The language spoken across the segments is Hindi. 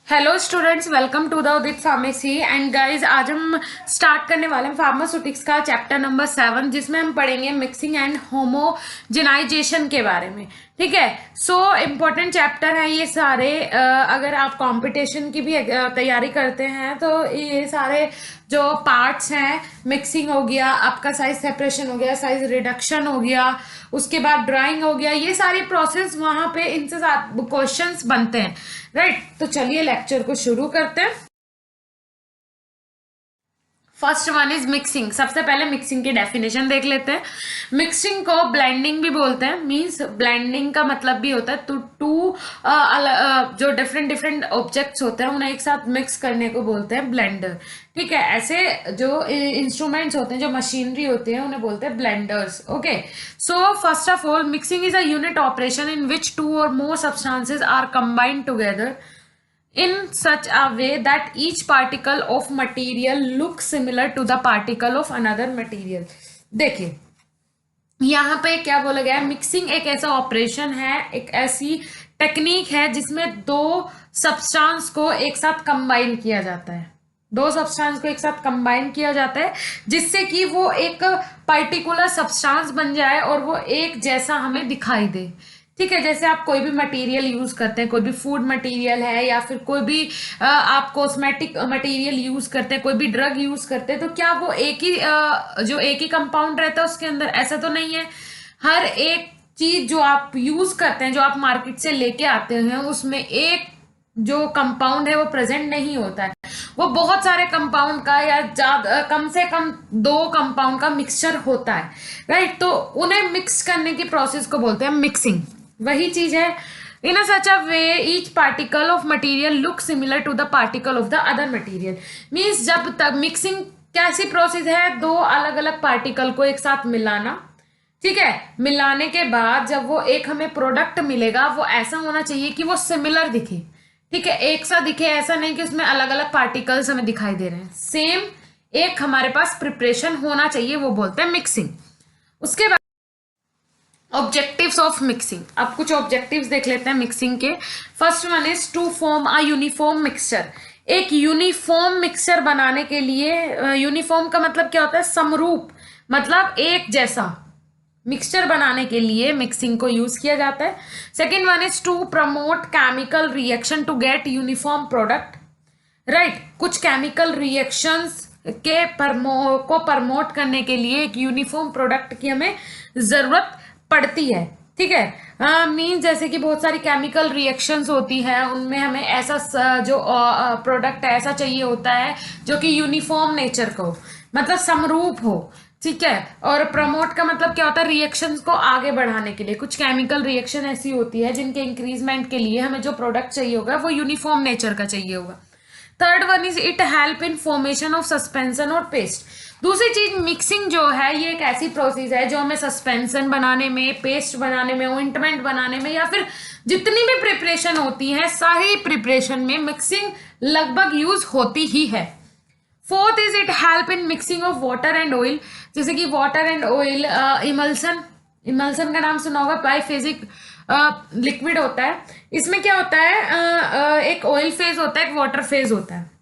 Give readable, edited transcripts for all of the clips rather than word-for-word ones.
Hello students, welcome to the Udit pharmacy. And guys, आज हम स्टार्ट करने वाले हैं फार्मास्यूटिक्स का चैप्टर नंबर 7, जिसमें हम पढ़ेंगे मिक्सिंग एंड होमोजेनाइजेशन के बारे में। ठीक है, सो इम्पोर्टेंट चैप्टर है ये सारे। अगर आप कंपटीशन की भी तैयारी करते हैं तो ये सारे जो पार्ट्स हैं, मिक्सिंग हो गया, आपका साइज सेपरेशन हो गया, साइज रिडक्शन हो गया, उसके बाद ड्राइंग हो गया, ये सारी प्रोसेस वहां पे इनसे क्वेश्चंस बनते हैं। राइट, तो चलिए लेक्चर को शुरू करते हैं। First one is mixing. सबसे पहले मिक्सिंग की डेफिनेशन देख लेते हैं। मिक्सिंग को ब्लेंडिंग भी बोलते हैं। मींस ब्लेंडिंग का मतलब भी होता है तो टू जो डिफरेंट डिफरेंट ऑब्जेक्ट्स होते हैं उन्हें एक साथ मिक्स करने को बोलते हैं ब्लेंडर। ठीक है, ऐसे जो इंस्ट्रूमेंट्स होते हैं, जो मशीनरी होती है, उन्हें बोलते हैं blenders. Okay, so first of all, mixing is a unit operation in which two or more substances are combined together in such a way that each particle of material looks similar to the particle of another material। देखिए, यहाँ पे क्या बोला गया है, मिक्सिंग एक ऐसा ऑपरेशन है, एक ऐसी टेक्निक है जिसमें दो सब्सटेंस को एक साथ कंबाइन किया जाता है। दो सब्सटेंस को एक साथ कंबाइन किया जाता है जिससे कि वो एक पर्टिकुलर सब्सटेंस बन जाए और वो एक जैसा हमें दिखाई दे। ठीक है, जैसे आप कोई भी मटेरियल यूज करते हैं, कोई भी फूड मटेरियल है या फिर कोई भी आप कॉस्मेटिक मटेरियल यूज करते हैं, कोई भी ड्रग यूज करते हैं, तो क्या वो एक ही जो एक ही कंपाउंड रहता है उसके अंदर? ऐसा तो नहीं है। हर एक चीज जो आप यूज करते हैं, जो आप मार्केट से लेके आते हैं, उसमें एक जो कंपाउंड है वो प्रेजेंट नहीं होता है। वो बहुत सारे कंपाउंड का या ज्यादा कम से कम दो कंपाउंड का मिक्सचर होता है। राइट, तो उन्हें मिक्स करने की प्रोसेस को बोलते हैं मिक्सिंग। वही चीज है। In a such a way each particle of material look similar to the particle of the other material. Means जब तक मिक्सिंग कैसी प्रोसेस है, दो अलग अलग पार्टिकल को एक साथ मिलाना। ठीक है, मिलाने के बाद जब वो एक हमें प्रोडक्ट मिलेगा, वो ऐसा होना चाहिए कि वो सिमिलर दिखे। ठीक है, एक सा दिखे, ऐसा नहीं कि उसमें अलग अलग पार्टिकल्स हमें दिखाई दे रहे हैं। सेम एक हमारे पास प्रिपरेशन होना चाहिए, वो बोलते हैं मिक्सिंग। उसके बाद ऑब्जेक्टिव्स ऑफ मिक्सिंग। अब कुछ ऑब्जेक्टिव्स देख लेते हैं मिक्सिंग के। First one is to form a uniform mixture. एक यूनिफॉर्म मिक्सचर बनाने के लिए, यूनिफॉर्म का मतलब क्या होता है? समरूप, मतलब एक जैसा मिक्सचर बनाने के लिए मिक्सिंग को यूज किया जाता है। Second one is to promote chemical reaction to get uniform product. Right, कुछ केमिकल रिएक्शंस के को प्रमोट करने के लिए एक यूनिफॉर्म प्रोडक्ट की हमें जरूरत पड़ती है। ठीक है, मीन जैसे कि बहुत सारी केमिकल रिएक्शंस होती है, उनमें हमें ऐसा जो प्रोडक्ट ऐसा चाहिए होता है जो कि यूनिफॉर्म नेचर का हो, मतलब समरूप हो। ठीक है, और प्रमोट का मतलब क्या होता है? रिएक्शंस को आगे बढ़ाने के लिए। कुछ केमिकल रिएक्शन ऐसी होती है जिनके इंक्रीजमेंट के लिए हमें जो प्रोडक्ट चाहिए होगा वो यूनिफॉर्म नेचर का चाहिए होगा। Third one is it help in formation of suspension और पेस्ट। दूसरी चीज, मिक्सिंग जो है ये एक ऐसी प्रोसेस है जो हमें सस्पेंशन बनाने में, पेस्ट बनाने में, ऑइंटमेंट बनाने में, या फिर जितनी भी प्रिपरेशन होती है, सारी प्रिपरेशन में मिक्सिंग लगभग यूज होती ही है। Fourth is it help in mixing of water and oil. जैसे कि water and oil, emulsion. Emulsion का नाम सुना होगा, बाइफेजिक लिक्विड होता है। इसमें क्या होता है, एक ऑयल फेज होता है, एक वाटर फेज होता है।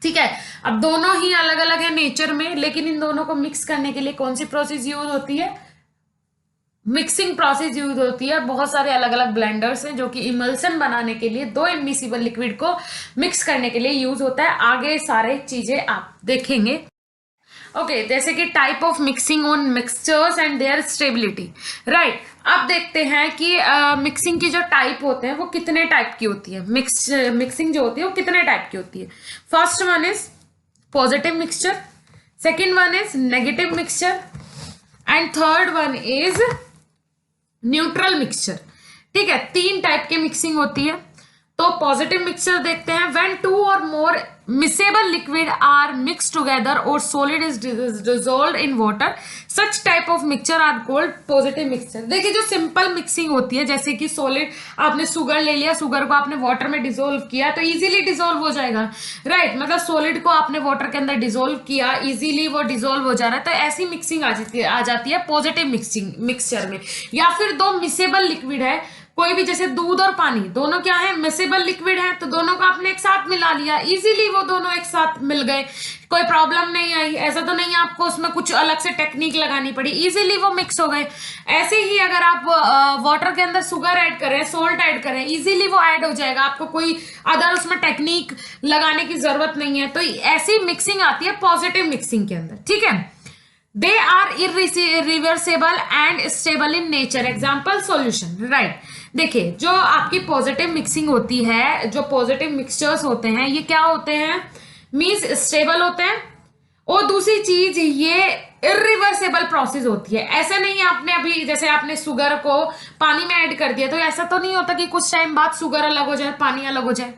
ठीक है, अब दोनों ही अलग अलग है नेचर में, लेकिन इन दोनों को मिक्स करने के लिए कौन सी प्रोसेस यूज होती है? मिक्सिंग प्रोसेस यूज होती है। बहुत सारे अलग अलग ब्लेंडर्स हैं जो कि इमल्सन बनाने के लिए, दो इमिसिबल लिक्विड को मिक्स करने के लिए यूज होता है। आगे सारे चीजें आप देखेंगे। ओके, जैसे कि type of mixing on mixtures and there stability. Right, अब देखते हैं कि मिक्सिंग की जो टाइप होते हैं वो कितने टाइप की होती है। मिक्सिंग जो होती है वो कितने टाइप की होती है। First one is positive mixture, second one is negative mixture, and third one is neutral mixture. ठीक है, तीन टाइप की मिक्सिंग होती है। तो पॉजिटिव मिक्सचर देखते हैं। When to or more miscible liquid are mixed together or solid is dissolved in water, such type of mixture are called positive mixture। देखिए, जो सिंपल मिक्सिंग होती है, जैसे कि सॉलिड, आपने शुगर ले लिया, शुगर को आपने वाटर में डिसोल्व किया तो इजीली डिसोल्व हो जाएगा। राइट, मतलब सॉलिड को आपने वाटर के अंदर डिसोल्व किया, इजीली वो डिसोल्व हो जा रहा है। तो ऐसी मिक्सिंग आ जाती है पॉजिटिव मिक्सिंग मिक्सचर में। या फिर दो मिसेबल लिक्विड है, कोई भी, जैसे दूध और पानी दोनों क्या है, मिसेबल लिक्विड है, तो दोनों को आपने एक साथ मिला लिया, इजीली वो दोनों एक साथ मिल गए, कोई प्रॉब्लम नहीं आई। ऐसा तो नहीं आपको उसमें कुछ अलग से टेक्निक लगानी पड़ी, इजीली वो मिक्स हो गए। ऐसे ही अगर आप वाटर के अंदर शुगर ऐड करें, सोल्ट ऐड करें, इजीली वो ऐड हो जाएगा, आपको कोई अदर उसमें टेक्निक लगाने की जरूरत नहीं है। तो ऐसी मिक्सिंग आती है पॉजिटिव मिक्सिंग के अंदर, ठीक है। They are irreversible and stable in nature, example solution, right. देखिए, जो आपकी पॉजिटिव मिक्सिंग होती है, जो पॉजिटिव मिक्सचर्स होते हैं, ये क्या होते हैं, मींस स्टेबल होते हैं। और दूसरी चीज, ये इरिवर्सिबल प्रोसेस होती है। ऐसा नहीं है आपने अभी जैसे आपने शुगर को पानी में ऐड कर दिया तो ऐसा तो नहीं होता कि कुछ टाइम बाद शुगर अलग हो जाए, पानी अलग हो जाए,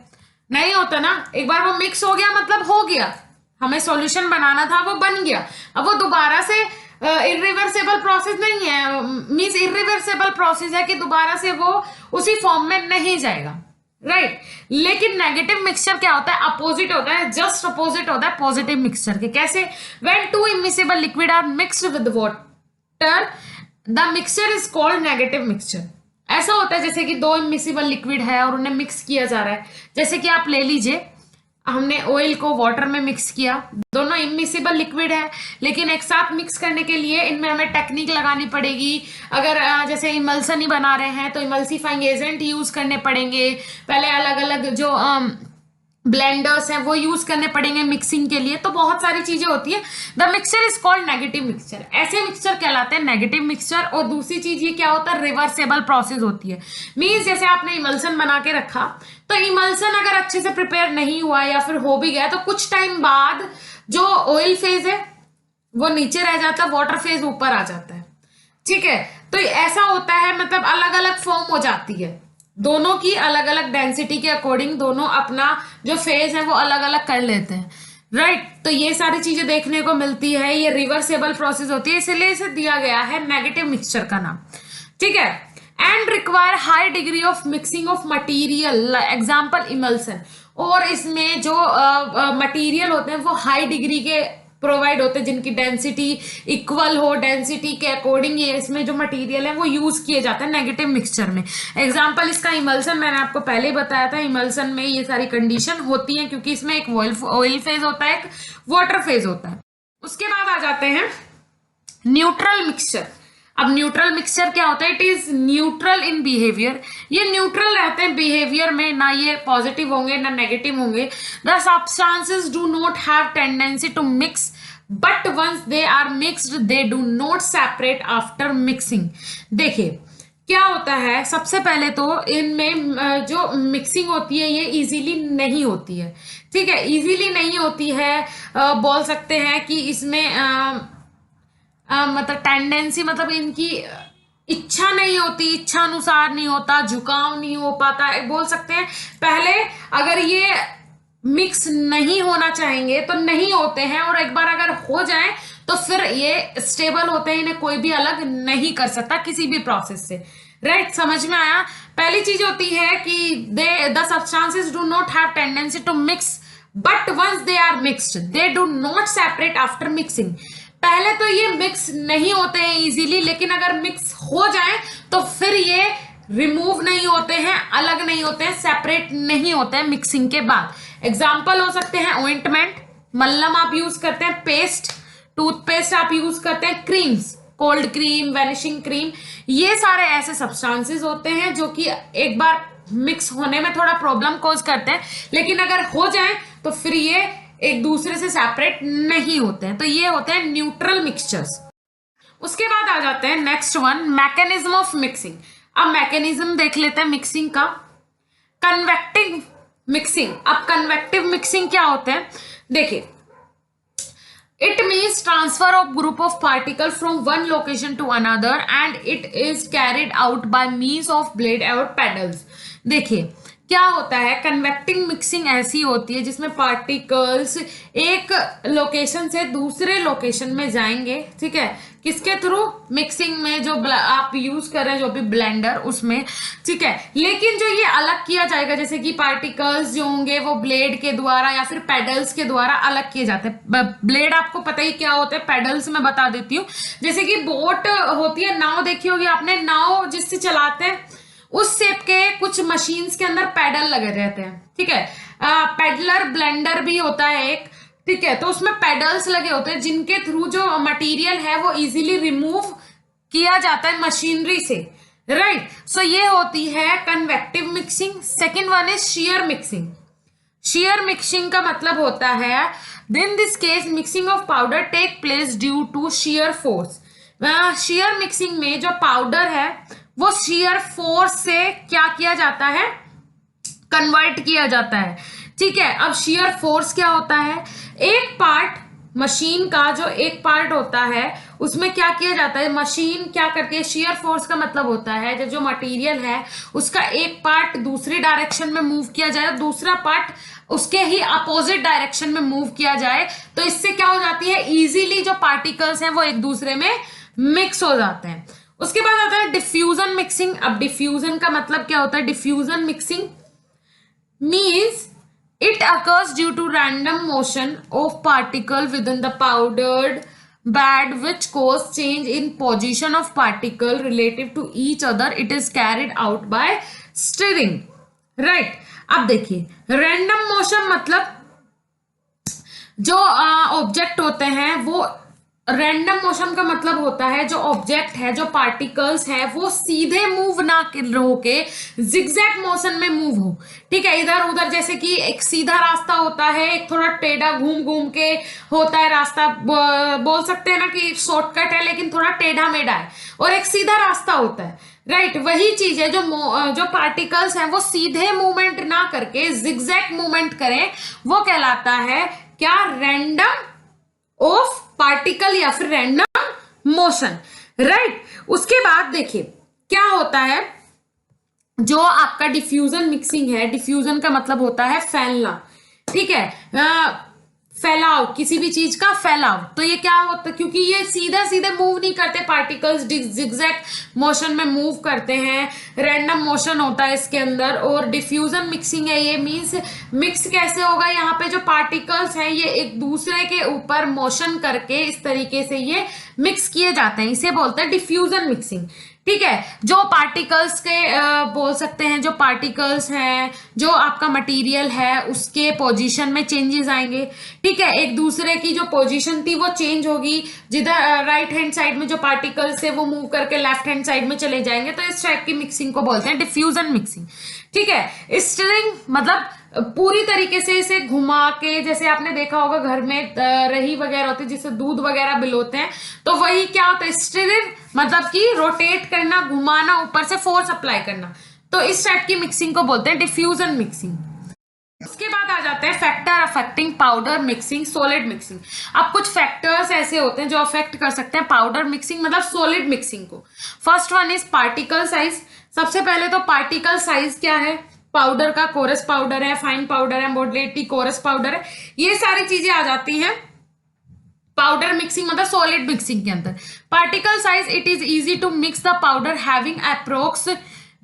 नहीं होता ना। एक बार वो मिक्स हो गया मतलब हो गया, हमें सॉल्यूशन बनाना था, वो बन गया। अब वो दोबारा से इरिवर्सिबल प्रोसेस नहीं है, मींस इरिवर्सिबल प्रोसेस है कि दोबारा से वो उसी फॉर्म में नहीं जाएगा, राइट। लेकिन नेगेटिव मिक्सचर क्या होता है, अपोजिट होता है, जस्ट अपोजिट होता है पॉजिटिव मिक्सचर के। कैसे, when two immiscible liquid are mixed with water the mixture is called negative mixture. ऐसा होता है जैसे कि दो इमिसिबल लिक्विड है और उन्हें मिक्स किया जा रहा है। जैसे कि आप ले लीजिए, हमने ऑयल को वाटर में मिक्स किया, दोनों इमिसिबल लिक्विड है, लेकिन एक साथ मिक्स करने के लिए इनमें हमें टेक्निक लगानी पड़ेगी। अगर जैसे इमल्सन ही बना रहे हैं तो इमल्सीफाइंग एजेंट यूज करने पड़ेंगे, पहले अलग अलग जो ब्लेंडर्स हैं वो यूज करने पड़ेंगे मिक्सिंग के लिए, तो बहुत सारी चीजें होती है। The mixture is called negative mixture, ऐसे मिक्सचर कहलाते हैं नेगेटिव मिक्सचर। और दूसरी चीज ये क्या होता है, रिवर्सेबल प्रोसेस होती है। मींस जैसे आपने इमल्सन बना के रखा, तो इमल्सन अगर अच्छे से प्रिपेयर नहीं हुआ या फिर हो भी गया तो कुछ टाइम बाद जो ऑयल फेज है वो नीचे रह जाता है, वाटर फेज ऊपर आ जाता है, ठीक है। तो ऐसा होता है, मतलब अलग अलग फॉर्म हो जाती है, दोनों की अलग अलग डेंसिटी के अकॉर्डिंग दोनों अपना जो फेज है वो अलग अलग कर लेते हैं, राइट। तो ये सारी चीजें देखने को मिलती है, ये रिवर्सेबल प्रोसेस होती है, इसलिए इसे दिया गया है नेगेटिव मिक्सचर का नाम, ठीक है। And require high degree of mixing of material, example emulsion. और इसमें जो मटीरियल होते हैं वो हाई डिग्री के प्रोवाइड होते हैं, जिनकी डेंसिटी इक्वल हो, डेंसिटी के अकॉर्डिंग ये इसमें जो मटेरियल है वो यूज किए जाते हैं नेगेटिव मिक्सचर में। एग्जांपल इसका इमल्सन, मैंने आपको पहले ही बताया था, इमल्सन में ये सारी कंडीशन होती है क्योंकि इसमें एक ऑयल फेज होता है, एक वाटर फेज होता है। उसके बाद आ जाते हैं न्यूट्रल मिक्सचर। अब न्यूट्रल मिक्सचर क्या होता है, it is neutral in behaviour, ये न्यूट्रल रहते हैं बिहेवियर में, ना ये पॉजिटिव होंगे ना नेगेटिव होंगे। The substances do not have tendency to mix but once they are mixed they do not separate after mixing. देखिए क्या होता है, सबसे पहले तो इनमें जो मिक्सिंग होती है ये इजीली नहीं होती है, ठीक है, इजीली नहीं होती है। बोल सकते हैं कि इसमें मतलब टेंडेंसी, मतलब इनकी इच्छा नहीं होती, इच्छा अनुसार नहीं होता, झुकाव नहीं हो पाता, बोल सकते हैं। पहले अगर ये मिक्स नहीं होना चाहेंगे तो नहीं होते हैं, और एक बार अगर हो जाए तो फिर ये स्टेबल होते हैं, इन्हें कोई भी अलग नहीं कर सकता किसी भी प्रोसेस से, राइट। समझ में आया। पहली चीज होती है कि the substances do not have tendency to mix but once they are mixed they do not separate after mixing. पहले तो ये मिक्स नहीं होते हैं इजीली, लेकिन अगर मिक्स हो जाए तो फिर ये रिमूव नहीं होते हैं, अलग नहीं होते हैं, सेपरेट नहीं होते हैं मिक्सिंग के बाद। एग्जाम्पल हो सकते हैं ऑइंटमेंट, मल्लम आप यूज करते हैं, पेस्ट, टूथपेस्ट आप यूज करते हैं, creams, cold cream, vanishing cream, ये सारे ऐसे सब्सटेंसेस होते हैं जो कि एक बार मिक्स होने में थोड़ा प्रॉब्लम कॉज करते हैं, लेकिन अगर हो जाए तो फिर ये एक दूसरे से सेपरेट नहीं होते हैं। तो ये होते हैं न्यूट्रल मिक्सचर्स। उसके बाद आ जाते हैं next one, mechanism of mixing. अब मैकेनिज्म देख लेते हैं मिक्सिंग का। Convective mixing. अब कन्वेक्टिव मिक्सिंग क्या होते हैं, देखिए, it means transfer of group of particle from one location to another and it is carried out by means of blade और पेडल्स। देखिए क्या होता है, कन्वेक्टिंग मिक्सिंग ऐसी होती है जिसमें पार्टिकल्स एक लोकेशन से दूसरे लोकेशन में जाएंगे, ठीक है, किसके थ्रू, मिक्सिंग में जो आप यूज कर रहे हैं जो भी ब्लेंडर उसमें, ठीक है। लेकिन जो ये अलग किया जाएगा, जैसे कि पार्टिकल्स जो होंगे वो ब्लेड के द्वारा या फिर पेडल्स के द्वारा अलग किए जाते हैं। ब्लेड आपको पता ही क्या होते हैं, पेडल्स मैं बता देती हूँ। जैसे कि बोट होती है, नाव देखी होगी आपने, नाव जिससे चलाते हैं उस शेप के कुछ मशीन्स के अंदर पैडल लगे रहते हैं, ठीक है। पेडलर ब्लेंडर भी होता है एक, ठीक है। तो उसमें पेडल्स लगे होते हैं जिनके थ्रू जो मटेरियल है वो इजीली रिमूव किया जाता है मशीनरी से, राइट। सो ये होती है convective mixing. Second one is shear mixing. shear mixing का मतलब होता है in this case mixing of powder take place due to shear force। shear mixing में जो पाउडर है वो shear फोर्स से क्या किया जाता है, कन्वर्ट किया जाता है, ठीक है। अब shear फोर्स क्या होता है, एक पार्ट मशीन का जो एक पार्ट होता है उसमें क्या किया जाता है, मशीन क्या करती है, shear फोर्स का मतलब होता है जो मटेरियल है उसका एक पार्ट दूसरी डायरेक्शन में मूव किया जाए, दूसरा पार्ट उसके ही अपोजिट डायरेक्शन में मूव किया जाए। तो इससे क्या हो जाती है, इजीली जो पार्टिकल्स हैं वो एक दूसरे में मिक्स हो जाते हैं। उसके बाद आता है डिफ्यूजन मिक्सिंग। अब डिफ्यूजन का मतलब क्या होता है, diffusion mixing means it occurs due to random motion of particle within the powdered bed which cause change in position of particle relative to each other. It is carried out by stirring, right। अब देखिए random motion मतलब जो ऑब्जेक्ट होते हैं वो, रैंडम मोशन का मतलब होता है जो ऑब्जेक्ट है, जो पार्टिकल्स है वो सीधे मूव ना होके जिगजैग मोशन में मूव हो, ठीक है, इधर उधर। जैसे कि एक सीधा रास्ता होता है, एक थोड़ा टेढ़ा घूम घूम के होता है रास्ता, बोल सकते हैं ना कि शॉर्टकट है लेकिन थोड़ा टेढ़ा मेढ़ा है, और एक सीधा रास्ता होता है, राइट। वही चीज है जो पार्टिकल्स हैं वो सीधे मूवमेंट ना करके जिगजैग मूवमेंट करें, वो कहलाता है क्या, रैंडम ऑफ पार्टिकल या फिर रैंडम मोशन, राइट। उसके बाद देखिए क्या होता है, जो आपका डिफ्यूजन मिक्सिंग है, डिफ्यूजन का मतलब होता है फैलना, ठीक है, फैलाव, किसी भी चीज का फैलाव। तो ये क्या होता है, क्योंकि ये सीधा सीधे मूव नहीं करते, पार्टिकल्स जिगजैग मोशन में मूव करते हैं, रैंडम मोशन होता है इसके अंदर। और डिफ्यूजन मिक्सिंग है ये, मीन्स मिक्स कैसे होगा, यहाँ पे जो पार्टिकल्स हैं ये एक दूसरे के ऊपर मोशन करके इस तरीके से ये मिक्स किए जाते हैं, इसे बोलते हैं डिफ्यूजन मिक्सिंग, ठीक है। जो पार्टिकल्स के बोल सकते हैं, जो पार्टिकल्स हैं, जो आपका मटेरियल है उसके पोजीशन में चेंजेस आएंगे, ठीक है, एक दूसरे की जो पोजीशन थी वो चेंज होगी, जिधर राइट हैंड साइड में जो पार्टिकल्स है वो मूव करके लेफ्ट हैंड साइड में चले जाएंगे। तो इस टाइप की मिक्सिंग को बोलते हैं डिफ्यूजन मिक्सिंग, ठीक है। स्टिरिंग मतलब पूरी तरीके से इसे घुमा के, जैसे आपने देखा होगा घर में रही वगैरह होती है जिससे दूध वगैरह बिलोते हैं, तो वही क्या होता है, स्टिरिंग मतलब कि रोटेट करना, घुमाना, ऊपर से फोर्स अप्लाई करना। तो इस टाइप की मिक्सिंग को बोलते हैं डिफ्यूजन मिक्सिंग। उसके बाद आ जाते हैं factor affecting powder mixing, solid mixing. अब कुछ फैक्टर्स ऐसे होते हैं जो अफेक्ट कर सकते हैं पाउडर मिक्सिंग मतलब सॉलिड मिक्सिंग को। First one is particle size. सबसे पहले तो पार्टिकल साइज क्या है, पाउडर का कोरस पाउडर है, फाइन पाउडर है, मोडरेटी कोरस पाउडर है, ये सारी चीजें आ जाती हैं पाउडर मिक्सिंग मतलब सॉलिड मिक्सिंग के अंदर। Particle size, it is easy to mix the powder having approx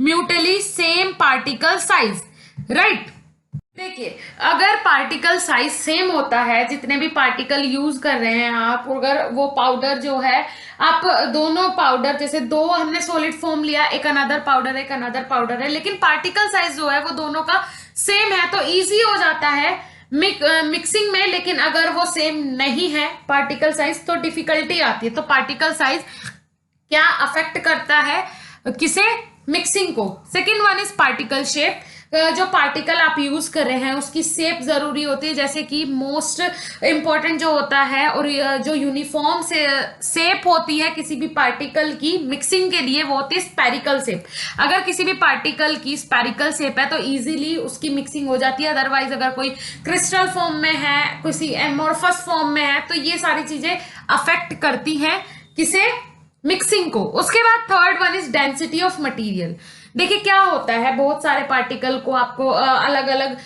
म्यूटली same particle size, right. देखिए अगर पार्टिकल साइज सेम होता है, जितने भी पार्टिकल यूज कर रहे हैं आप, अगर वो पाउडर जो है, आप दोनों पाउडर, जैसे दो हमने सॉलिड फॉर्म लिया, एक अनदर पाउडर है, लेकिन पार्टिकल साइज जो है वो दोनों का सेम है, तो इजी हो जाता है मिक्सिंग में। लेकिन अगर वो सेम नहीं है पार्टिकल साइज तो डिफिकल्टी आती है। तो पार्टिकल साइज क्या अफेक्ट करता है, किसे, मिक्सिंग को। Second one is particle shape. जो पार्टिकल आप यूज कर रहे हैं उसकी शेप जरूरी होती है, जैसे कि मोस्ट इंपॉर्टेंट जो होता है और जो यूनिफॉर्म से शेप होती है किसी भी पार्टिकल की मिक्सिंग के लिए, वो होती है स्पेरिकल शेप। अगर किसी भी पार्टिकल की स्पेरिकल शेप है तो इजीली उसकी मिक्सिंग हो जाती है। अदरवाइज अगर कोई क्रिस्टल फॉर्म में है, किसी एमोर्फस फॉर्म में है, तो ये सारी चीजें अफेक्ट करती हैं किसे, मिक्सिंग को। उसके बाद third one is density of material. देखिए क्या होता है, बहुत सारे पार्टिकल को आपको अलग अलग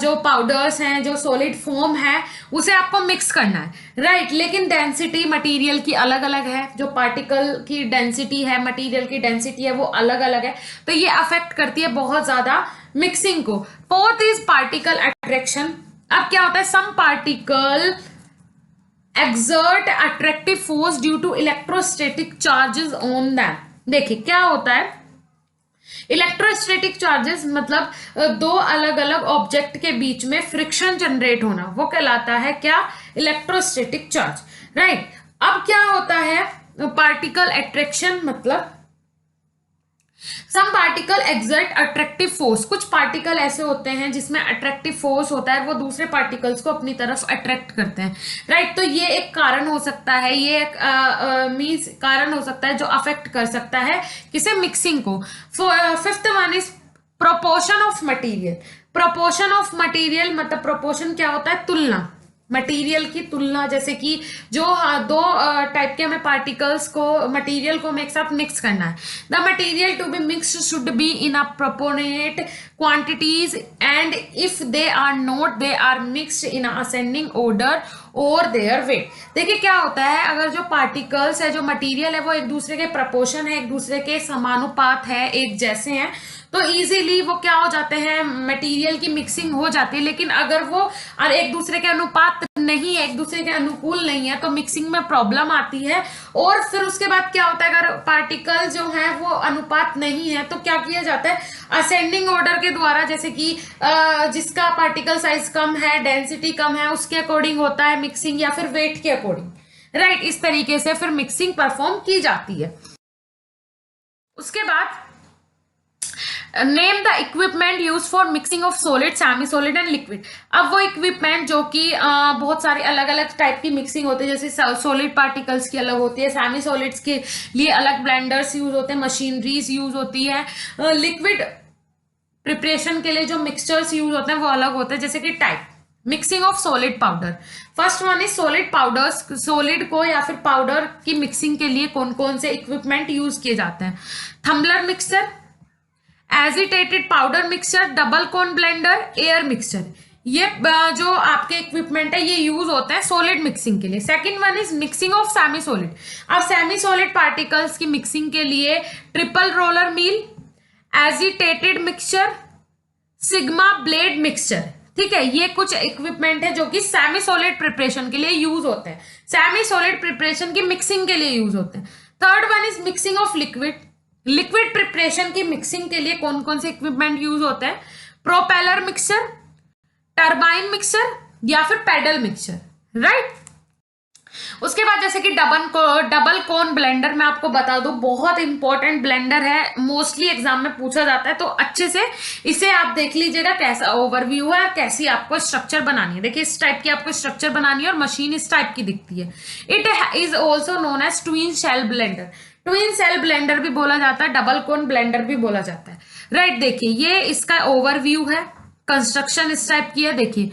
जो पाउडर्स हैं, जो सॉलिड फॉर्म है, उसे आपको मिक्स करना है, राइट। लेकिन डेंसिटी मटेरियल की अलग अलग है, जो पार्टिकल की डेंसिटी है, मटेरियल की डेंसिटी है, वो अलग अलग है, तो ये अफेक्ट करती है बहुत ज्यादा मिक्सिंग को। Fourth is particle attraction. अब क्या होता है, some particle exert attractive force due to electrostatic charges on them। देखिए क्या होता है, इलेक्ट्रोस्टैटिक चार्जेस मतलब दो अलग अलग ऑब्जेक्ट के बीच में फ्रिक्शन जनरेट होना, वो कहलाता है क्या? Electrostatic charge, right. अब क्या होता है पार्टिकल अट्रैक्शन, मतलब some particle exert attractive force, कुछ पार्टिकल ऐसे होते हैं जिसमें अट्रैक्टिव फोर्स होता है, वो दूसरे पार्टिकल्स को अपनी तरफ अट्रैक्ट करते हैं, राइट। तो ये एक कारण हो सकता है, ये एक मीन्स कारण हो सकता है जो अफेक्ट कर सकता है किसे? मिक्सिंग को। Fifth one is proportion of material. Proportion of material मतलब प्रोपोर्शन क्या होता है? तुलना, मटेरियल की तुलना, जैसे कि जो दो टाइप के हमें पार्टिकल्स को, मटेरियल को हमें एक साथ मिक्स करना है। The material to be mixed should be in a proportionate quantities and if they are not, they are mixed in ascending order और देयर वेट। देखिए क्या होता है, अगर जो पार्टिकल्स है, जो मटेरियल है, वो एक दूसरे के प्रपोर्शन है, एक दूसरे के समानुपात है, एक जैसे हैं, तो इजीली वो क्या हो जाते हैं? मटेरियल की मिक्सिंग हो जाती है। लेकिन अगर वो और एक दूसरे के अनुपात नहीं है, एक दूसरे के अनुकूल नहीं है, तो मिक्सिंग में प्रॉब्लम आती है। और फिर उसके बाद क्या होता है, अगर पार्टिकल जो है वो अनुपात नहीं है, तो क्या किया जाता है? असेंडिंग ऑर्डर के द्वारा, जैसे कि जिसका पार्टिकल साइज कम है, डेंसिटी कम है, उसके अकॉर्डिंग होता है मिक्सिंग, या फिर वेट के अकॉर्डिंग, राइट। इस तरीके से फिर मिक्सिंग परफॉर्म की जाती है। उसके बाद name the equipment use for mixing of solid, semi solid and liquid. अब वो इक्विपमेंट जो कि बहुत सारे अलग अलग टाइप की मिक्सिंग होती है, जैसे सॉलिड पार्टिकल्स की अलग होती है, सेमी सॉलिड्स के लिए अलग ब्लेंडर्स यूज होते हैं, मशीनरीज यूज होती है, लिक्विड प्रिपरेशन के लिए जो मिक्सचर्स यूज होते हैं वो अलग होते हैं। जैसे कि type mixing of solid powder, first one is solid powders. Solid को या फिर पाउडर की मिक्सिंग के लिए कौन कौन से इक्विपमेंट यूज किए जाते हैं? Tumbler mixer, agitated powder mixture, double cone blender, air mixture. ये जो आपके इक्विपमेंट है ये यूज होते हैं सॉलिड मिक्सिंग के लिए। Second one is mixing of semi solid. अब सेमी सॉलिड पार्टिकल्स की मिक्सिंग के लिए triple roller mill, agitated mixture, sigma blade mixture, ठीक है। ये कुछ इक्विपमेंट है जो कि सेमी सॉलिड प्रिपरेशन के लिए यूज होते हैं, सेमी सॉलिड प्रिपरेशन की मिक्सिंग के लिए यूज होते हैं। Third one is mixing of liquid. Liquid preparation की मिक्सिंग के लिए कौन कौन से इक्विपमेंट यूज होते हैं? प्रोपेलर मिक्सर, टरबाइन मिक्सर, या फिर पैडल मिक्सर, राइट। उसके बाद जैसे कि डबल कोन ब्लेंडर, मैं आपको बता दूं बहुत इंपॉर्टेंट ब्लेंडर है, मोस्टली एग्जाम में पूछा जाता है, तो अच्छे से इसे आप देख लीजिएगा कैसा ओवरव्यू है और कैसी आपको स्ट्रक्चर बनानी है। देखिए इस टाइप की आपको स्ट्रक्चर बनानी है और मशीन इस टाइप की दिखती है। It is also known as twin shell blender. Twin shell blender भी बोला जाता है, डबल कोन ब्लेंडर भी बोला जाता है, राइट। देखिए ये इसका ओवरव्यू है, कंस्ट्रक्शन इस टाइप की है। देखिए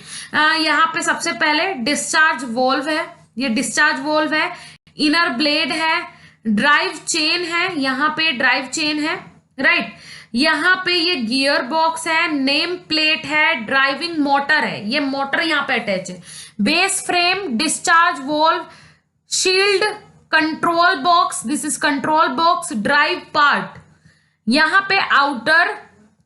यहाँ पे सबसे पहले डिस्चार्ज वोल्व है, ये डिस्चार्ज वोल्व है, इनर ब्लेड है, ड्राइव चेन है, यहाँ पे ड्राइव चेन है, राइट। यहाँ पे ये गियर बॉक्स है, नेम प्लेट है, ड्राइविंग मोटर है, ये मोटर यहाँ पे अटैच है, base frame, discharge valve, shield, control box, this is control box, drive part, यहाँ पे आउटर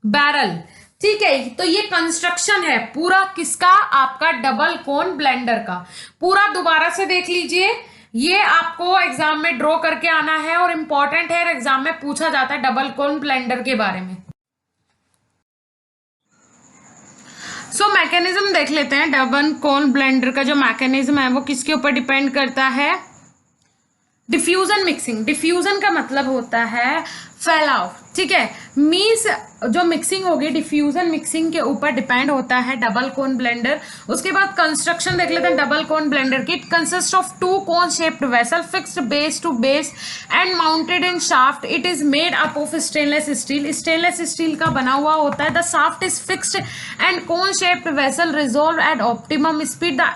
बैरल, ठीक है। तो ये कंस्ट्रक्शन है पूरा किसका? आपका डबल कोन ब्लेंडर का। पूरा दोबारा से देख लीजिए, ये आपको एग्जाम में ड्रॉ करके आना है और इंपॉर्टेंट है, एग्जाम में पूछा जाता है डबल कोन ब्लेंडर के बारे में। सो मैकेनिज्म देख लेते हैं। डबल कोन ब्लेंडर का जो मैकेनिज्म है वो किसके ऊपर डिपेंड करता है? Diffusion mixing. डिफ्यूजन का मतलब होता है फैलाव, ठीक है। मीन्स जो मिक्सिंग होगी डिफ्यूजन मिक्सिंग के ऊपर डिपेंड होता है डबल कोन ब्लेंडर। उसके बाद कंस्ट्रक्शन देख लेते हैं डबल कोन ब्लेंडर की। It consist of two cone shaped vessel fixed base to base and mounted in shaft. It is made up of stainless steel. Stainless steel का बना हुआ होता है। The shaft is fixed and cone shaped vessel रिजॉल्व at optimum speed. The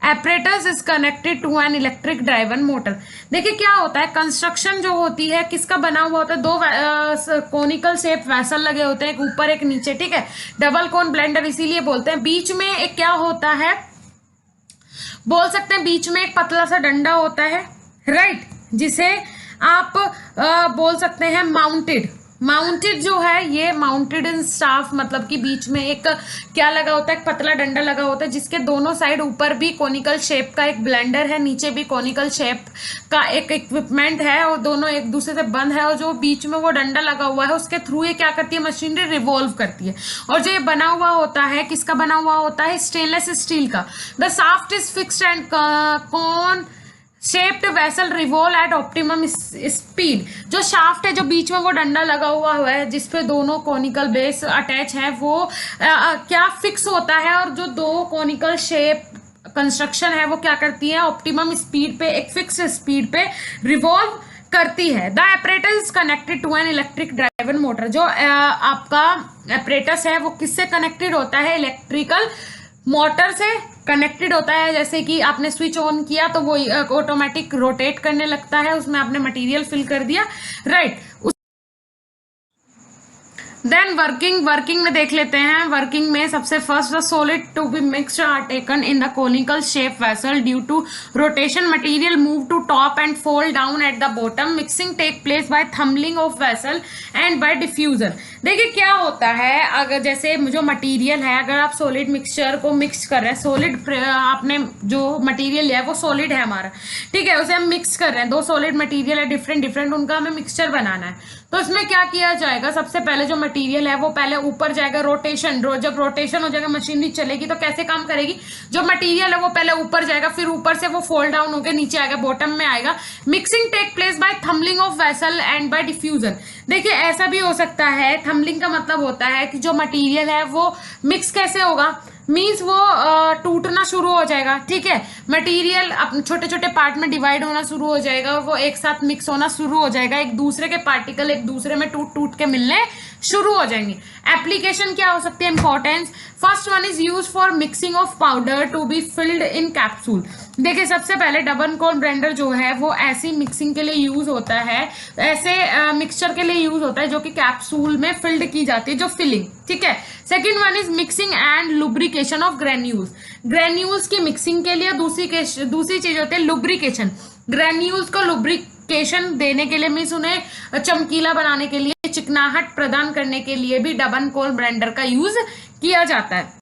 apparatus is connected to an electric driven motor। देखिए क्या होता है, कंस्ट्रक्शन जो होती है किसका बना हुआ होता है? दो कोनिकल शेप वेसल लगे होते हैं, एक ऊपर एक नीचे, ठीक है। डबल कोन ब्लेंडर इसीलिए बोलते हैं। बीच में एक क्या होता है, बोल सकते हैं बीच में एक पतला सा डंडा होता है, राइट, जिसे आप बोल सकते हैं माउंटेड। माउंटेड जो है ये माउंटेड इन स्टाफ, मतलब कि बीच में एक क्या लगा होता है, एक पतला डंडा लगा होता है जिसके दोनों साइड ऊपर भी कोनिकल शेप का एक ब्लेंडर है, नीचे भी कोनिकल शेप का एक इक्विपमेंट है और दोनों एक दूसरे से बंद है। और जो बीच में वो डंडा लगा हुआ है उसके थ्रू ये क्या करती है, मशीनरी रिवॉल्व करती है। और जो ये बना हुआ होता है, किसका बना हुआ होता है, स्टेनलेस स्टील का। The shaft is fixed and cone shaped vessel revolve at optimum speed. जो शाफ्ट है, जो बीच में वो डंडा लगा हुआ है जिसपे दोनों कोनिकल बेस अटैच है, वो क्या फिक्स होता है और जो दो कोनिकल शेप कंस्ट्रक्शन है वो क्या करती है, ऑप्टिमम स्पीड पे, एक फिक्स स्पीड पे रिवॉल्व करती है। The apparatus is connected to an electric driven motor. जो आपका apparatus है वो किससे कनेक्टेड होता है, इलेक्ट्रिकल मोटर से कनेक्टेड होता है। जैसे कि आपने स्विच ऑन किया तो वो ऑटोमेटिक रोटेट करने लगता है, उसमें आपने मटेरियल फिल कर दिया, राइट। देन वर्किंग में देख लेते हैं। वर्किंग में सबसे first, the solid to be mixed are taken in the conical shape vessel due to rotation material move to top and fall down at the bottom. Mixing take place by tumbling of vessel and by diffusion. देखिए क्या होता है, अगर जैसे जो मटेरियल है, अगर आप सॉलिड मिक्सचर को मिक्स कर रहे हैं, सॉलिड आपने जो मटेरियल लिया है वो सॉलिड है हमारा, ठीक है, उसे हम मिक्स कर रहे हैं, दो सॉलिड मटेरियल है डिफरेंट, उनका हमें मिक्सचर बनाना है। तो इसमें क्या किया जाएगा, सबसे पहले जो मटेरियल है वो पहले ऊपर जाएगा, रोटेशन, जब रोटेशन हो जाएगा मशीनरी चलेगी तो कैसे काम करेगी, जो मटेरियल है वो पहले ऊपर जाएगा, फिर ऊपर से वो फोल्ड डाउन होकर नीचे आएगा, बॉटम में आएगा। Mixing take place by tumbling of vessel and by diffusion. देखिए ऐसा भी हो सकता है, थम्बलिंग का मतलब होता है कि जो मटेरियल है वो मिक्स कैसे होगा, मीन्स वो टूटना शुरू हो जाएगा, ठीक है, मटेरियल छोटे छोटे पार्ट में डिवाइड होना शुरू हो जाएगा, वो एक साथ मिक्स होना शुरू हो जाएगा, एक दूसरे के पार्टिकल एक दूसरे में टूट टूट के मिलने शुरू हो जाएंगे। एप्लीकेशन क्या हो सकती है, importance, first one is use for mixing of powder to be filled in capsule. देखिए सबसे पहले डबल कोन ब्लेंडर जो है वो ऐसी मिक्सिंग के लिए यूज होता है, ऐसे मिक्सचर के लिए यूज होता है जो कि कैप्सूल में फिल्ड की जाती है, जो फिलिंग, ठीक है। Second one is mixing and lubrication of granules. Granules की मिक्सिंग के लिए दूसरी चीज होती है लुब्रिकेशन। ग्रेन्यूल्स को लुब्रिकेशन देने के लिए, मीन्स उन्हें चमकीला बनाने के लिए, चिकनाहट प्रदान करने के लिए भी डबल कोन ब्लेंडर का यूज किया जाता है।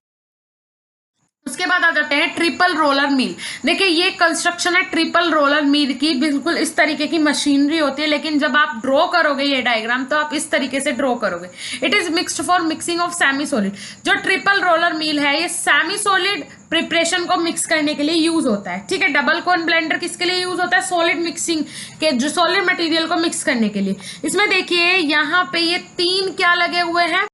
उसके बाद आ जाते हैं ट्रिपल रोलर मिल। देखिए ये कंस्ट्रक्शन है ट्रिपल रोलर मिल की, बिल्कुल इस तरीके की मशीनरी होती है, लेकिन जब आप ड्रॉ करोगे ये डायग्राम तो आप इस तरीके से ड्रॉ करोगे। It is mixed for mixing of semi solid. जो ट्रिपल रोलर मिल है ये सेमी सॉलिड प्रिपरेशन को मिक्स करने के लिए यूज होता है, ठीक है। डबल कोन ब्लेंडर किसके लिए यूज होता है, सॉलिड मिक्सिंग के, जो सॉलिड मटेरियल को मिक्स करने के लिए। इसमें देखिए यहाँ पे ये तीन क्या लगे हुए हैं,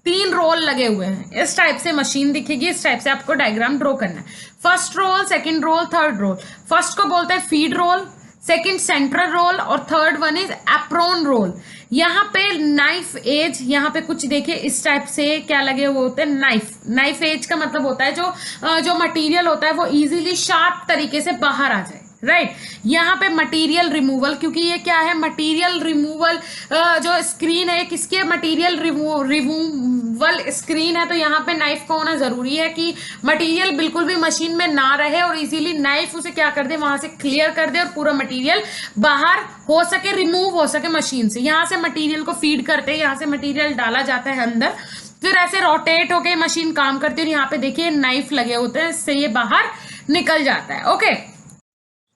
तीन रोल लगे हुए हैं, इस टाइप से मशीन दिखेगी, इस टाइप से आपको डायग्राम ड्रॉ करना है। First roll, second roll, third roll. First को बोलते हैं feed roll, second central roll और third one is apron roll. यहाँ पे नाइफ एज, यहाँ पे कुछ देखिए इस टाइप से क्या लगे हुए होते हैं, नाइफ एज का मतलब होता है जो मटीरियल होता है वो इजीली शार्प तरीके से बाहर आ जाए, राइट। यहाँ पे मटेरियल रिमूवल, क्योंकि ये क्या है, मटेरियल रिमूवल जो स्क्रीन है किसकी है, मटेरियल रिमूवल स्क्रीन है, तो यहाँ पे नाइफ का होना जरूरी है कि मटेरियल बिल्कुल भी मशीन में ना रहे और इजीली नाइफ उसे क्या कर दे, वहां से क्लियर कर दे और पूरा मटेरियल बाहर हो सके, रिमूव हो सके मशीन से। यहाँ से मटेरियल को फीड करते हैं, यहाँ से मटेरियल डाला जाता है अंदर, फिर ऐसे रोटेट होके मशीन काम करती है और यहाँ पे देखिए नाइफ लगे होते हैं, इससे ये बाहर निकल जाता है, ओके।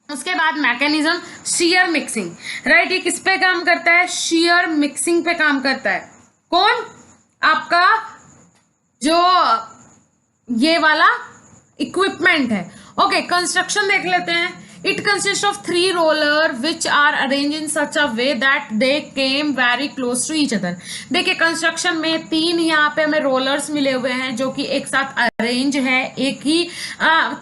उसके बाद मैकेनिज्म शेयर मिक्सिंग, राइट। ये किस पे काम करता है, शेयर मिक्सिंग पे काम करता है। कौन, आपका जो ये वाला इक्विपमेंट है, ओके। कंस्ट्रक्शन देख लेते हैं। It consist of 3 roller which are arrange in such a way that they came very close to each other. देखिए कंस्ट्रक्शन में 3 यहाँ पे हमें रोलर्स मिले हुए हैं जो कि एक साथ अरेंज है, एक ही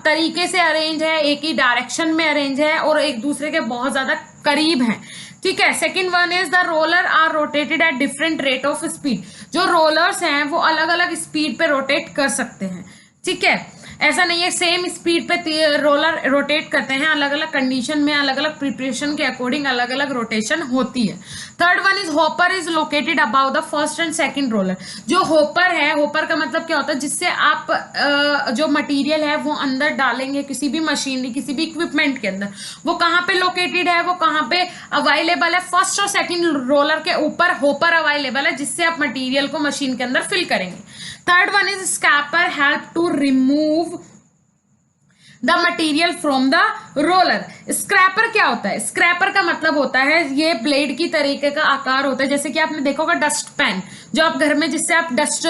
तरीके से अरेंज है, एक ही डायरेक्शन में अरेंज है और एक दूसरे के बहुत ज्यादा करीब हैं, ठीक है। Second one is the roller are rotated at different rate of speed. जो रोलर्स हैं वो अलग अलग स्पीड पे रोटेट कर सकते हैं, ठीक है। ऐसा नहीं है सेम स्पीड पे रोलर रोटेट करते हैं, अलग अलग कंडीशन में अलग अलग प्रिपरेशन के अकॉर्डिंग अलग अलग रोटेशन होती है। Third one is hopper is located about the first and second roller. जो हॉपर है, हॉपर का मतलब क्या होता है, जिससे आप जो मटेरियल है वो अंदर डालेंगे किसी भी मशीनरी किसी भी इक्विपमेंट के अंदर, वो कहाँ पे लोकेटेड है, वो कहाँ पे अवेलेबल है, फर्स्ट और सेकंड रोलर के ऊपर हॉपर अवेलेबल है, जिससे आप मटेरियल को मशीन के अंदर फिल करेंगे। Third one is scraper help to remove the material from the roller. Scraper क्या होता है? स्क्रैपर का मतलब होता है ये ब्लेड की तरीके का आकार होता है, जैसे कि आपने देखा होगा डस्ट पैन जो आप घर में जिससे आप डस्ट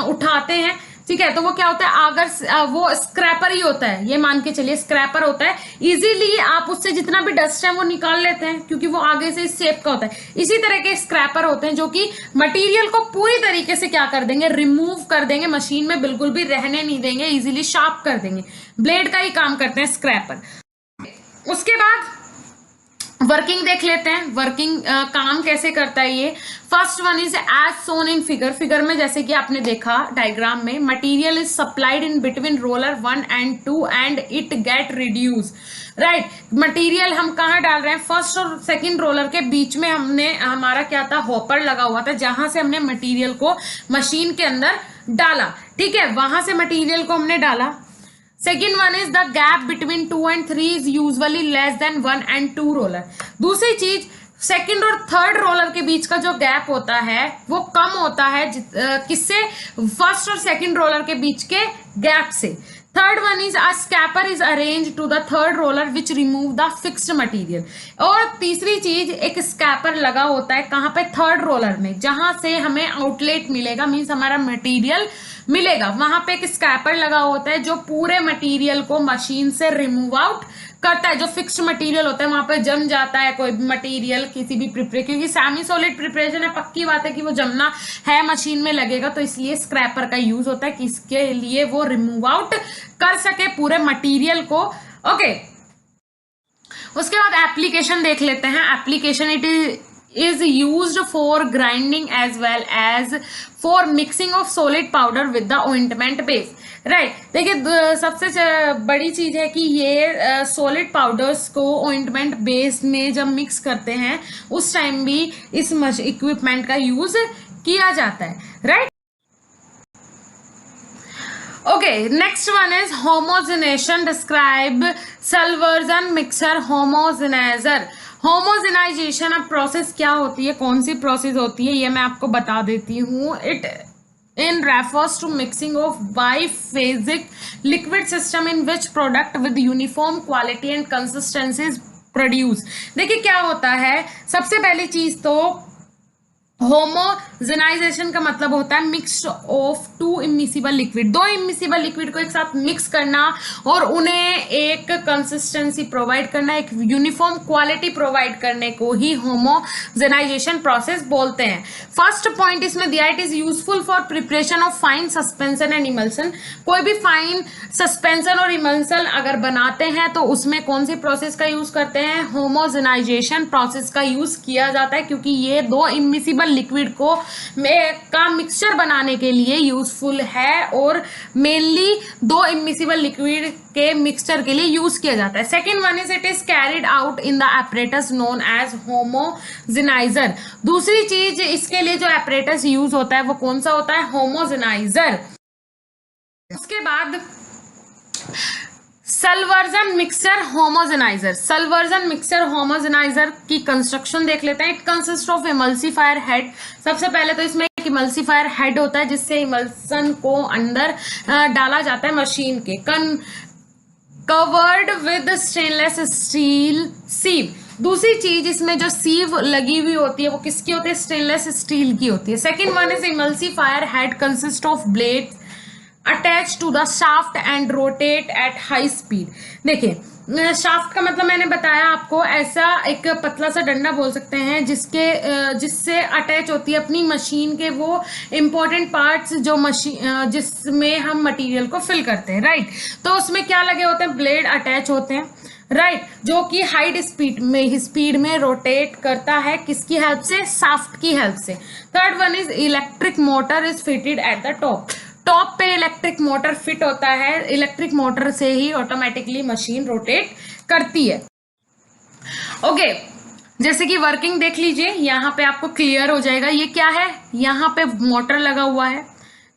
उठाते हैं, ठीक है, तो वो क्या होता है, अगर वो स्क्रैपर ही होता है, ये मान के चलिए स्क्रैपर होता है। इजीली आप उससे जितना भी डस्ट है वो निकाल लेते हैं क्योंकि वो आगे से इस शेप का होता है। इसी तरह के स्क्रैपर होते हैं जो कि मटेरियल को पूरी तरीके से क्या कर देंगे, रिमूव कर देंगे, मशीन में बिल्कुल भी रहने नहीं देंगे, इजीली शार्प कर देंगे। ब्लेड का ही काम करते हैं स्क्रैपर। उसके बाद वर्किंग देख लेते हैं, वर्किंग काम कैसे करता है ये। First one is as shown in figure. Figure में जैसे कि आपने देखा डायग्राम में, material is supplied in between roller 1 and 2 and it get reduce. Right, material हम कहाँ डाल रहे हैं, फर्स्ट और सेकंड रोलर के बीच में हमने हमारा क्या था, हॉपर लगा हुआ था, जहां से हमने मटेरियल को मशीन के अंदर डाला, ठीक है, वहां से मटेरियल को हमने डाला। Second one is the gap between 2 and 3 is usually less than 1 and 2 roller. दूसरी चीज, सेकेंड और थर्ड रोलर के बीच का जो गैप होता है वो कम होता है किससे, फर्स्ट और सेकेंड रोलर के बीच के गैप से। Third one is a scraper is arrange to the third roller which remove the fixed material. और तीसरी चीज, एक स्क्रैपर लगा होता है कहाँ पे, थर्ड रोलर में, जहां से हमें आउटलेट मिलेगा, मीन्स हमारा मटेरियल मिलेगा, वहां पे एक स्क्रैपर लगा होता है जो पूरे मटेरियल को मशीन से रिमूव आउट करता है। जो फिक्स्ड मटेरियल होता है वहां पे जम जाता है कोई भी मटेरियल किसी भी प्रिपरेशन, क्योंकि सेमी सॉलिड प्रिपरेशन है, पक्की बात है कि वो जमना है, मशीन में लगेगा, तो इसलिए स्क्रैपर का यूज होता है कि इसके लिए वो रिमूव आउट कर सके पूरे मटेरियल को। ओके, उसके बाद एप्लीकेशन देख लेते हैं। Application it is used for grinding as well as for mixing of solid powder with the ointment base। Right, देखिए सबसे बड़ी चीज है कि ये सॉलिड पाउडर्स को ऑइंटमेंट बेस में जब मिक्स करते हैं उस टाइम भी इस इक्विपमेंट का यूज किया जाता है। Right, okay, next one is homogenization. Describe Silverson mixer homogenizer. Homogenization अब प्रोसेस क्या होती है, कौन सी प्रोसेस होती है, ये मैं आपको बता देती हूँ। It in refers to mixing of biphasic liquid system in which product with uniform quality and consistency produce. देखिए क्या होता है, सबसे पहली चीज तो होमोजेनाइजेशन का मतलब होता है mix of 2 immiscible liquid, 2 immiscible liquid को एक साथ मिक्स करना और उन्हें एक कंसिस्टेंसी प्रोवाइड करना, एक यूनिफॉर्म क्वालिटी प्रोवाइड करने को ही होमोजेनाइजेशन प्रोसेस बोलते हैं। फर्स्ट पॉइंट इसमें दिया, it is useful for preparation of fine suspension and emulsion. कोई भी फाइन सस्पेंशन और इमल्सन अगर बनाते हैं तो उसमें कौन सी प्रोसेस का यूज करते हैं, होमोजेनाइजेशन प्रोसेस का यूज किया जाता है, क्योंकि ये 2 इमिसिबल लिक्विड को का मिक्सचर बनाने के लिए यूजफुल है और मेनली 2 इमिसिबल लिक्विड के मिक्सचर के लिए यूज किया जाता है। Second one is it is carried out in the apparatus known as homogenizer. दूसरी चीज इसके लिए जो एपरेटस यूज होता है वो कौन सा होता है, होमोजेनाइजर। उसके बाद सल्वर्जन मिक्सर होमोजेनाइजर। सल्वर्जन मिक्सर होमोजेनाइजर की कंस्ट्रक्शन देख लेते हैं। It consist of emulsifier head. सबसे पहले तो इसमें एक इमल्सिफायर हेड होता है जिससे इमल्सन को अंदर डाला जाता है मशीन के, कवर्ड विद स्टेनलेस स्टील सीव। दूसरी चीज इसमें जो सीव लगी हुई होती है वो किसकी होती है, स्टेनलेस स्टील की होती है। Second one is emulsifier head consist of blade attach to the shaft and rotate at high speed. देखिए शाफ्ट का मतलब मैंने बताया आपको, ऐसा एक पतला सा डंडा बोल सकते हैं जिससे अटैच होती है अपनी मशीन के वो इंपॉर्टेंट पार्ट्स जो मशीन जिसमें हम मटेरियल को फिल करते हैं। राइट, तो उसमें क्या लगे होते हैं, ब्लेड अटैच होते हैं। राइट, जो कि हाई स्पीड में रोटेट करता है, किसकी हेल्प से, शाफ्ट की हेल्प से। Third one is electric motor is fitted at the top. Top पे इलेक्ट्रिक मोटर फिट होता है, इलेक्ट्रिक मोटर से ही ऑटोमेटिकली मशीन रोटेट करती है। ओके, जैसे कि वर्किंग देख लीजिए, यहाँ पे आपको क्लियर हो जाएगा ये क्या है। यहाँ पे मोटर लगा हुआ है,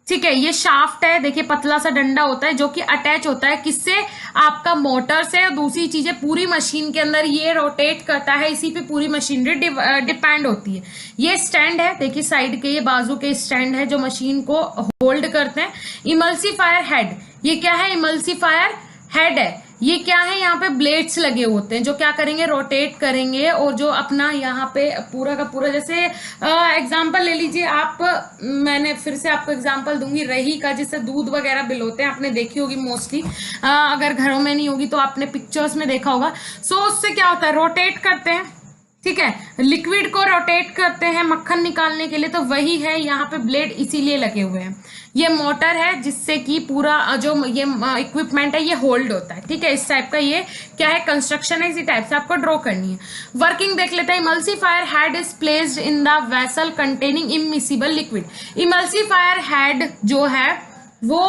ठीक है। ये शाफ्ट है, देखिए पतला सा डंडा होता है जो कि अटैच होता है किससे, आपका मोटर से। और दूसरी चीजें पूरी मशीन के अंदर ये रोटेट करता है, इसी पे पूरी मशीनरी डिपेंड होती है। ये स्टैंड है, देखिए साइड के ये बाजू के स्टैंड है जो मशीन को होल्ड करते हैं। इमल्सीफायर हेड, ये क्या है, इमल्सीफायर हेड है। ये क्या है, यहाँ पे ब्लेड्स लगे होते हैं जो क्या करेंगे, रोटेट करेंगे। और जो अपना यहाँ पे पूरा का पूरा, जैसे एग्जांपल ले लीजिए आप, मैंने फिर से आपको एग्जांपल दूंगी रही का, जिससे दूध वगैरह बिलोते हैं, आपने देखी होगी मोस्टली, अगर घरों में नहीं होगी तो आपने पिक्चर्स में देखा होगा। सो उससे क्या होता है, रोटेट करते हैं, ठीक है, लिक्विड को रोटेट करते हैं मक्खन निकालने के लिए। तो वही है, यहाँ पे ब्लेड इसीलिए लगे हुए हैं। ये मोटर है जिससे कि पूरा जो ये इक्विपमेंट है ये होल्ड होता है, ठीक है। इस टाइप का ये क्या है, कंस्ट्रक्शन है, इसी टाइप से आपको ड्रॉ करनी है। वर्किंग देख लेते हैं। Emulsifier head is placed in the vessel containing immiscible liquid. Emulsifier head जो है वो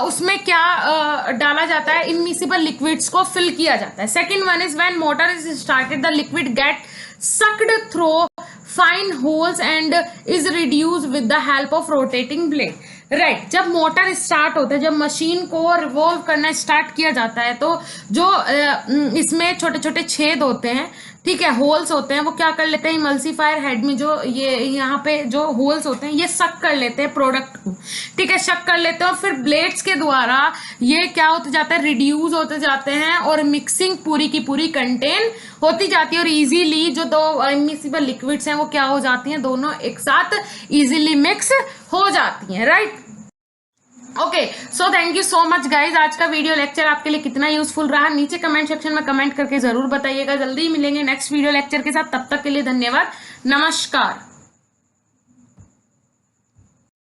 उसमें क्या डाला जाता है, इमिसिबल लिक्विड्स को फिल किया जाता है। Second one is when motor is started the liquid get sucked through fine holes and is reduced with the help of rotating blade. Right, जब मोटर स्टार्ट होता है, जब मशीन को रिवॉल्व करना स्टार्ट किया जाता है, तो जो इसमें छोटे छोटे छेद होते हैं, ठीक है, होल्स होते हैं, वो क्या कर लेते हैं, इमल्सीफायर हेड में जो ये यहाँ पे जो होल्स होते हैं ये सक कर लेते हैं प्रोडक्ट को, ठीक है, शक कर लेते हैं। और फिर ब्लेड्स के द्वारा ये क्या होते जाता है, रिड्यूस होते जाते हैं और मिक्सिंग पूरी की पूरी कंटेन होती जाती है। और इजीली जो दो इमिसिबल लिक्विड्स हैं वो क्या हो जाती हैं, दोनों एक साथ इजीली मिक्स हो जाती हैं, right. Okay, so thank you so much guys. आज का वीडियो लेक्चर आपके लिए कितना यूजफुल रहा, नीचे कमेंट सेक्शन में कमेंट करके जरूर बताइएगा। जल्दी ही मिलेंगे नेक्स्ट वीडियो लेक्चर के साथ, तब तक के लिए धन्यवाद, नमस्कार।